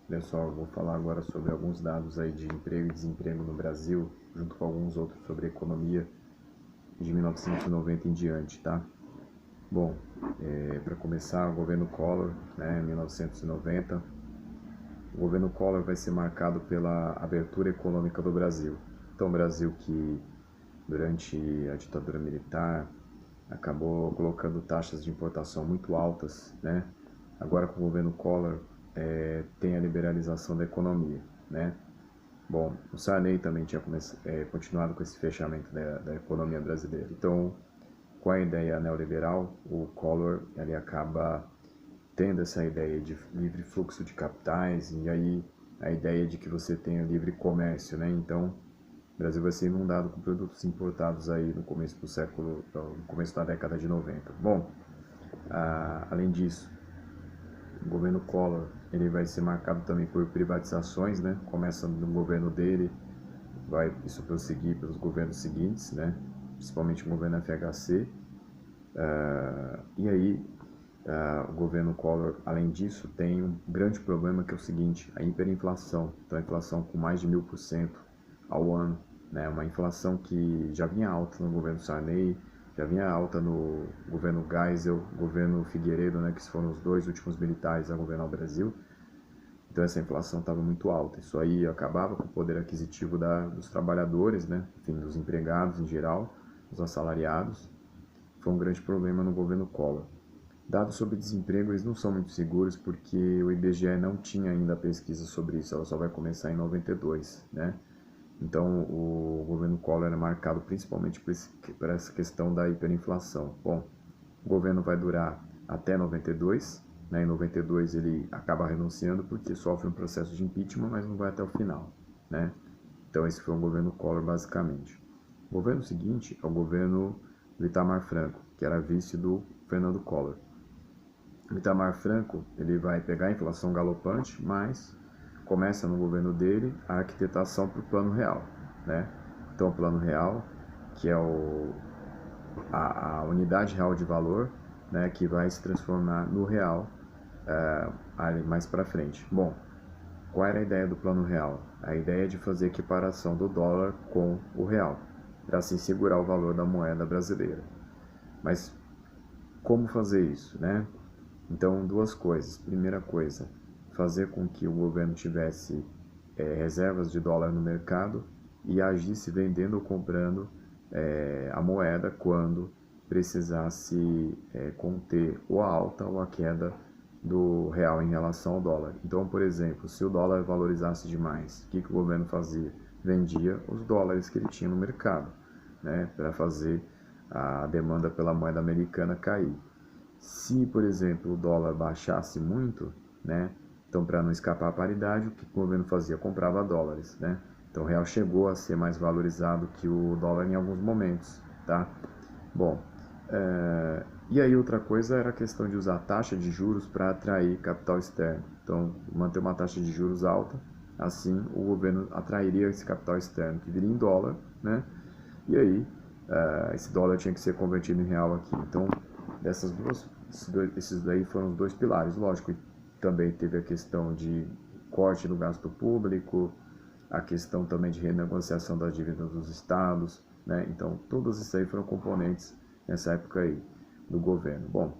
Pessoal, eu vou falar agora sobre alguns dados aí de emprego e desemprego no Brasil, junto com alguns outros sobre economia de 1990 em diante, tá? Bom, para começar, o governo Collor, né, 1990, o governo Collor vai ser marcado pela abertura econômica do Brasil. Então, o Brasil que, durante a ditadura militar, acabou colocando taxas de importação muito altas, né? Agora com o governo Collor tem a liberalização da economia, né? Bom, o Sarney também tinha continuado com esse fechamento da economia brasileira. Então, com a ideia neoliberal, o Collor ele acaba tendo essa ideia de livre fluxo de capitais e aí a ideia de que você tenha livre comércio, né? Então, o Brasil vai ser inundado com produtos importados aí no começo do século, no começo da década de 90. Bom, além disso, o governo Collor ele vai ser marcado também por privatizações, né? Começa no governo dele, vai isso prosseguir pelos governos seguintes, né? Principalmente o governo FHC. E aí, o governo Collor, além disso, tem um grande problema que é o seguinte, a hiperinflação. Então, a inflação com mais de 1000% ao ano, né? Uma inflação que já vinha alta no governo Sarney, já vinha alta no governo Geisel, governo Figueiredo, né, que foram os dois últimos militares a governar o Brasil. Então essa inflação estava muito alta. Isso aí acabava com o poder aquisitivo dos trabalhadores, né, enfim, dos empregados em geral, dos assalariados. Foi um grande problema no governo Collor. Dados sobre desemprego eles não são muito seguros porque o IBGE não tinha ainda pesquisa sobre isso, ela só vai começar em 92, né? Então, o governo Collor é marcado principalmente por essa questão da hiperinflação. Bom, o governo vai durar até 92, né? Em 92 ele acaba renunciando porque sofre um processo de impeachment, mas não vai até o final, né? Então, esse foi o governo Collor, basicamente. O governo seguinte é o governo do Itamar Franco, que era vice do Fernando Collor. O Itamar Franco ele vai pegar a inflação galopante, mas começa no governo dele a arquitetação para o Plano Real, né? Então, o Plano Real, que é a unidade real de valor, né, que vai se transformar no real ali mais para frente. Bom, qual era a ideia do Plano Real? A ideia de fazer equiparação do dólar com o real, para assim segurar o valor da moeda brasileira. Mas como fazer isso, né? Então, duas coisas. Primeira coisa, fazer com que o governo tivesse reservas de dólar no mercado e agisse vendendo ou comprando a moeda quando precisasse conter ou a alta ou a queda do real em relação ao dólar. Então, por exemplo, se o dólar valorizasse demais, o que o governo fazia? Vendia os dólares que ele tinha no mercado, né, para fazer a demanda pela moeda americana cair. Se, por exemplo, o dólar baixasse muito, né, então para não escapar a paridade, o que o governo fazia? Comprava dólares, né? Então o real chegou a ser mais valorizado que o dólar em alguns momentos, tá? Bom, e aí outra coisa era a questão de usar a taxa de juros para atrair capital externo. Então, manter uma taxa de juros alta, assim o governo atrairia esse capital externo, que viria em dólar, né? E aí, esse dólar tinha que ser convertido em real aqui. Então, esses daí foram os dois pilares. Lógico, também teve a questão de corte do gasto público, a questão também de renegociação das dívidas dos estados, né? Então, todos esses aí foram componentes nessa época aí do governo. Bom,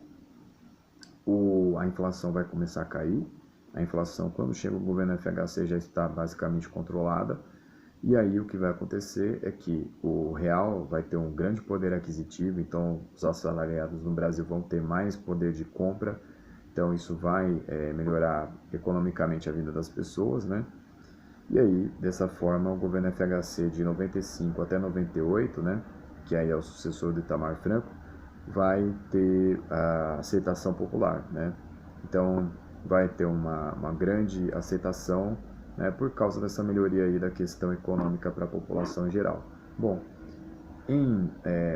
a inflação vai começar a cair. A inflação, quando chega o governo FHC, já está basicamente controlada. E aí o que vai acontecer é que o real vai ter um grande poder aquisitivo, então os assalariados no Brasil vão ter mais poder de compra, então isso vai melhorar economicamente a vida das pessoas, né? E aí, dessa forma, o governo FHC de 95 até 98, né, que aí é o sucessor do Itamar Franco, vai ter a aceitação popular, né? Então, vai ter uma grande aceitação, né, por causa dessa melhoria aí da questão econômica para a população em geral. Bom, em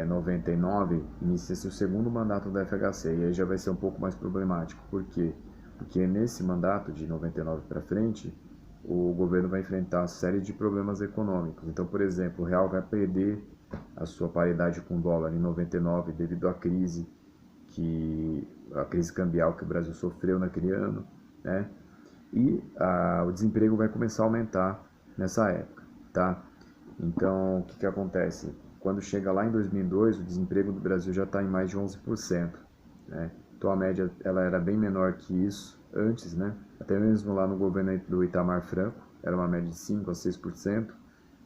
99, inicia-se o segundo mandato da FHC, e aí já vai ser um pouco mais problemático. Por quê? Porque nesse mandato, de 99 para frente, o governo vai enfrentar uma série de problemas econômicos. Então, por exemplo, o real vai perder a sua paridade com o dólar em 99 devido à crise cambial que o Brasil sofreu naquele ano, né? e o desemprego vai começar a aumentar nessa época, tá? Então, o que que acontece? Quando chega lá em 2002, o desemprego do Brasil já está em mais de 11%, né? Então a média ela era bem menor que isso antes, né? Até mesmo lá no governo do Itamar Franco, era uma média de 5 a 6%.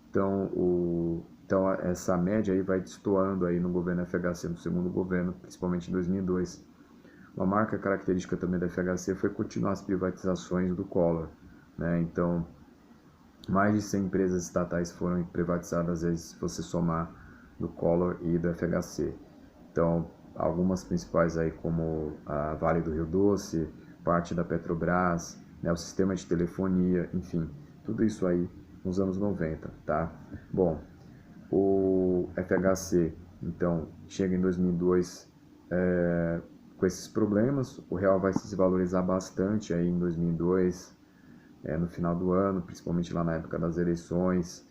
Então essa média aí vai destoando aí no governo FHC, no segundo governo, principalmente em 2002. Uma marca característica também da FHC foi continuar as privatizações do Collor, né? Então, mais de 100 empresas estatais foram privatizadas, se você somar do Collor e do FHC. Então, algumas principais aí como a Vale do Rio Doce, parte da Petrobras, né, o sistema de telefonia, enfim, tudo isso aí nos anos 90, tá? Bom, o FHC, então, chega em 2002 com esses problemas, o real vai se desvalorizar bastante aí em 2002, no final do ano, principalmente lá na época das eleições.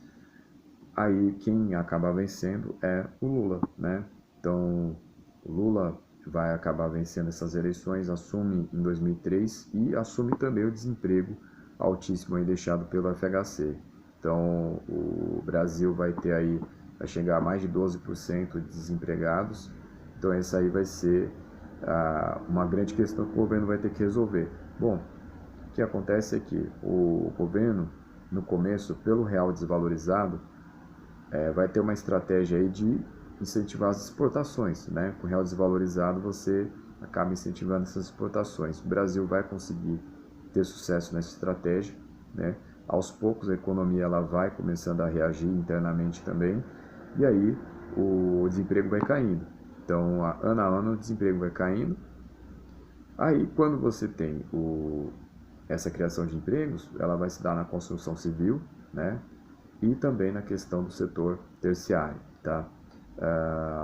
Aí quem acaba vencendo é o Lula, né? Então, o Lula vai acabar vencendo essas eleições, assume em 2003 e assume também o desemprego altíssimo aí deixado pelo FHC. Então, o Brasil vai chegar a mais de 12% de desempregados. Então, essa aí vai ser uma grande questão que o governo vai ter que resolver. Bom, o que acontece é que o governo, no começo, pelo real desvalorizado, vai ter uma estratégia aí de incentivar as exportações, né? Com o real desvalorizado, você acaba incentivando essas exportações. O Brasil vai conseguir ter sucesso nessa estratégia, né? Aos poucos a economia ela vai começando a reagir internamente também, e aí o desemprego vai caindo. Então, ano a ano o desemprego vai caindo. Aí, quando você tem essa criação de empregos, ela vai se dar na construção civil, né? E também na questão do setor terciário, tá?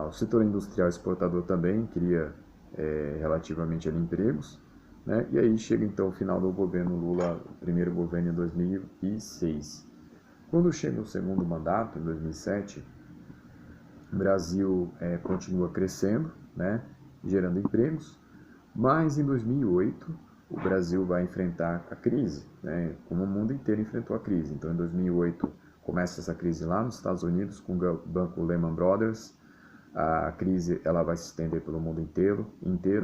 O setor industrial exportador também cria relativamente ali, empregos, né? E aí chega então o final do governo Lula, o primeiro governo em 2006. Quando chega o segundo mandato, em 2007, o Brasil continua crescendo, né? Gerando empregos, mas em 2008 o Brasil vai enfrentar a crise, né? Como o mundo inteiro enfrentou a crise. Então, em 2008 começa essa crise lá nos Estados Unidos com o banco Lehman Brothers. A crise ela vai se estender pelo mundo inteiro,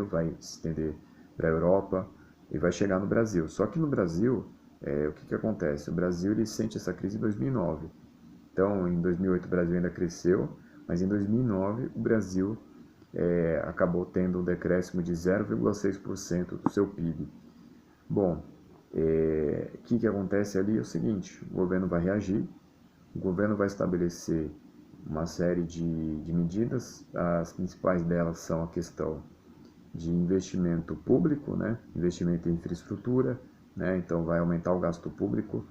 vai se estender para a Europa e vai chegar no Brasil. Só que no Brasil, o que acontece? O Brasil ele sente essa crise em 2009. Então, em 2008 o Brasil ainda cresceu, mas em 2009 o Brasil acabou tendo um decréscimo de 0,6% do seu PIB. Bom, o que acontece ali é o seguinte: o governo vai reagir, o governo vai estabelecer uma série de medidas. As principais delas são a questão de investimento público, né? Investimento em infraestrutura, né? Então vai aumentar o gasto público.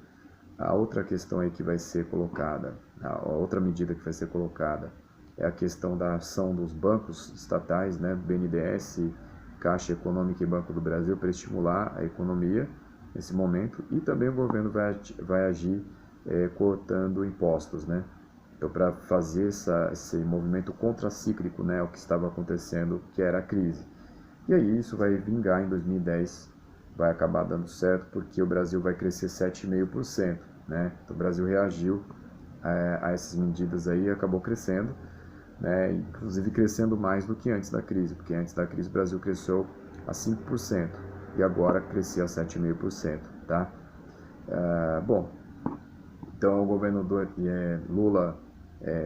A outra questão aí que vai ser colocada, a outra medida que vai ser colocada é a questão da ação dos bancos estatais, né? BNDES, Caixa Econômica e Banco do Brasil, para estimular a economia nesse momento. E também o governo vai agir cortando impostos, né? Então, para fazer esse movimento contracíclico, né, o que estava acontecendo, que era a crise. E aí isso vai vingar em 2010, vai acabar dando certo, porque o Brasil vai crescer 7,5%, né? Então, o Brasil reagiu a essas medidas aí e acabou crescendo, né? Inclusive crescendo mais do que antes da crise, porque antes da crise o Brasil cresceu a 5% e agora crescia a 7,5%, tá? Bom, então o governo Lula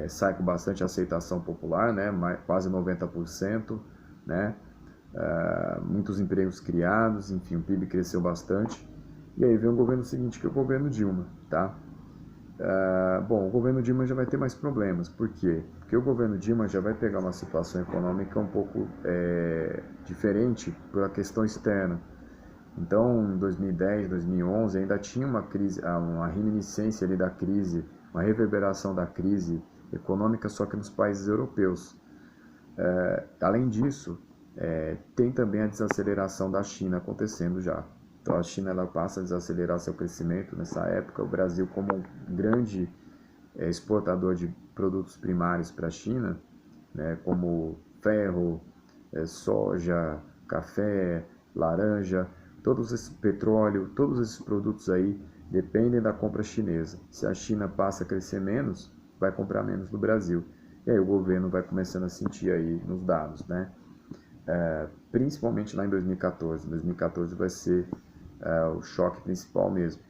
sai com bastante aceitação popular, né? Quase 90%, né? Muitos empregos criados, enfim, o PIB cresceu bastante. E aí vem o governo seguinte, que é o governo Dilma, tá? Bom, o governo Dilma já vai ter mais problemas. Por quê? Porque o governo Dilma já vai pegar uma situação econômica um pouco diferente pela questão externa. Então, em 2010, 2011, ainda tinha uma crise, uma reminiscência ali da crise, uma reverberação da crise econômica, só que nos países europeus. Além disso, tem também a desaceleração da China acontecendo já. Então, a China ela passa a desacelerar seu crescimento nessa época. O Brasil, como um grande exportador de produtos primários para a China, né, como ferro, soja, café, laranja, todos esse petróleo, todos esses produtos aí dependem da compra chinesa. Se a China passa a crescer menos, vai comprar menos do Brasil. E aí o governo vai começando a sentir aí nos dados, né? Principalmente lá em 2014. 2014 vai ser o choque principal mesmo.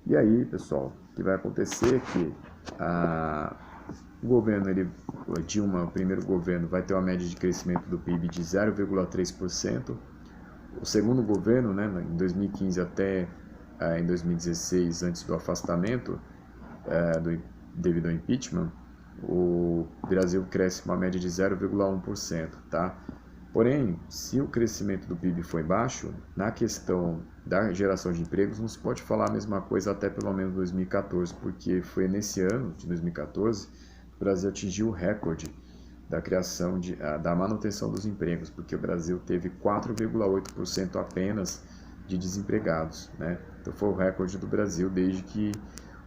E aí, pessoal, o que vai acontecer é que o governo, o primeiro governo, vai ter uma média de crescimento do PIB de 0,3%. O segundo governo, né, em 2015 até em 2016, antes do afastamento devido ao impeachment, o Brasil cresce uma média de 0,1%, tá? Porém, se o crescimento do PIB foi baixo, na questão da geração de empregos não se pode falar a mesma coisa até pelo menos 2014, porque foi nesse ano de 2014 que o Brasil atingiu o recorde da criação da manutenção dos empregos, porque o Brasil teve 4,8% apenas de desempregados, né? Então foi o recorde do Brasil desde que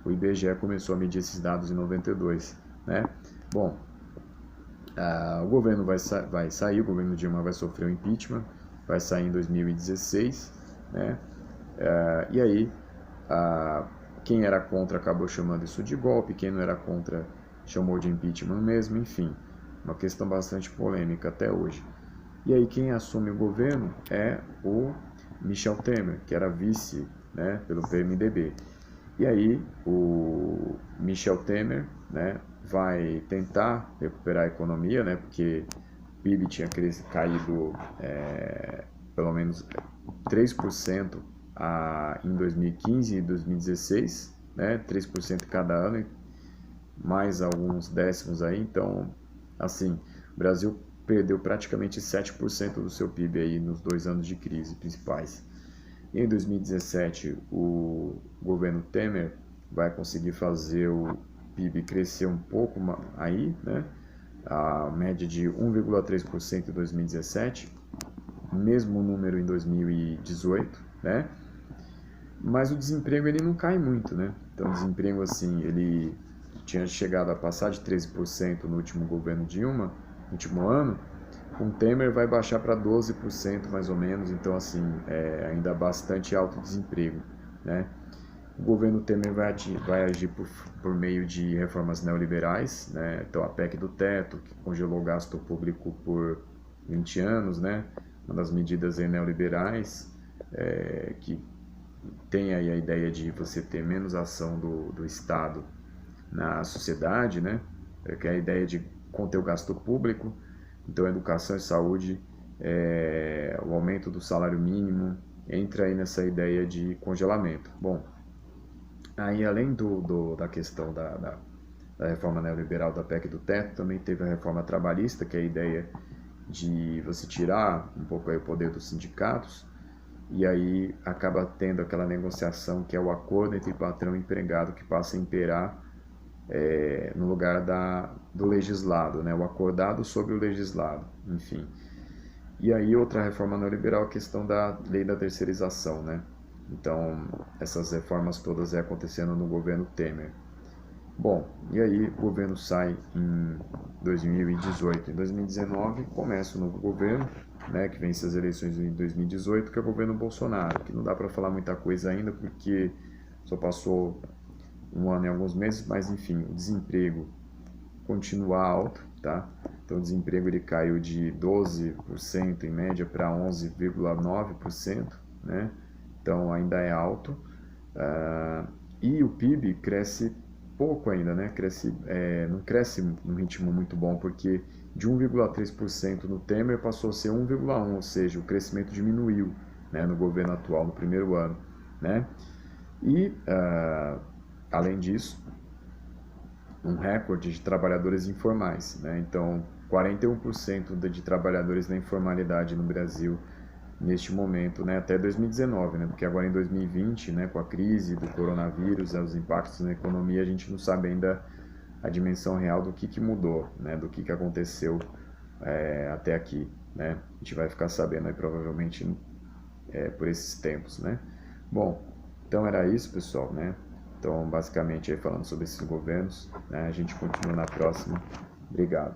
o IBGE começou a medir esses dados em 92, né? Bom, o governo vai sair, o governo Dilma vai sofrer o impeachment, vai sair em 2016, né? E aí, quem era contra acabou chamando isso de golpe, quem não era contra chamou de impeachment mesmo, enfim, uma questão bastante polêmica até hoje. E aí quem assume o governo é o Michel Temer, que era vice, né, pelo PMDB. E aí o Michel Temer, né, vai tentar recuperar a economia, né, porque o PIB tinha caído pelo menos 3% em 2015 e 2016, né, 3% cada ano, mais alguns décimos aí. Então, assim, o Brasil perdeu praticamente 7% do seu PIB aí nos 2 anos de crise principais. E em 2017, o governo Temer vai conseguir fazer o PIB crescer um pouco aí, né? A média de 1,3% em 2017, mesmo número em 2018, né? Mas o desemprego ele não cai muito, né? Então o desemprego assim, ele tinha chegado a passar de 13% no último governo Dilma, no último ano. Com Temer vai baixar para 12% mais ou menos, então assim, ainda bastante alto desemprego, né? O governo Temer vai agir por meio de reformas neoliberais, né? Então a PEC do teto, que congelou o gasto público por 20 anos, né? Uma das medidas neoliberais, que tem aí a ideia de você ter menos ação do Estado na sociedade, né? Que é a ideia de conter o gasto público. Então, educação e saúde, o aumento do salário mínimo, entra aí nessa ideia de congelamento. Bom, aí além da questão da reforma neoliberal da PEC do teto, também teve a reforma trabalhista, que é a ideia de você tirar um pouco aí o poder dos sindicatos, e aí acaba tendo aquela negociação que é o acordo entre patrão e empregado, que passa a imperar no lugar do legislado, né? O acordado sobre o legislado, enfim. E aí outra reforma neoliberal é a questão da lei da terceirização, né? Então essas reformas todas acontecendo no governo Temer. Bom, e aí o governo sai em 2018. Em 2019 começa o novo governo, né, que vence as eleições em 2018, que é o governo Bolsonaro, que não dá para falar muita coisa ainda porque só passou um ano e alguns meses, mas enfim, o desemprego continua alto, tá? Então o desemprego ele caiu de 12% em média para 11,9%, né? Então ainda é alto. E o PIB cresce pouco ainda, né? Não cresce num ritmo muito bom, porque de 1,3% no Temer passou a ser 1,1%, ou seja, o crescimento diminuiu, né, no governo atual, no primeiro ano, né? E além disso, um recorde de trabalhadores informais, né? Então, 41% de trabalhadores na informalidade no Brasil neste momento, né? Até 2019, né? Porque agora em 2020, né, com a crise do coronavírus, os impactos na economia, a gente não sabe ainda a dimensão real do que mudou, né? Do que aconteceu até aqui, né? A gente vai ficar sabendo aí provavelmente por esses tempos, né? Bom, então era isso, pessoal, né? Então, basicamente, aí falando sobre esses governos, né? A gente continua na próxima. Obrigado.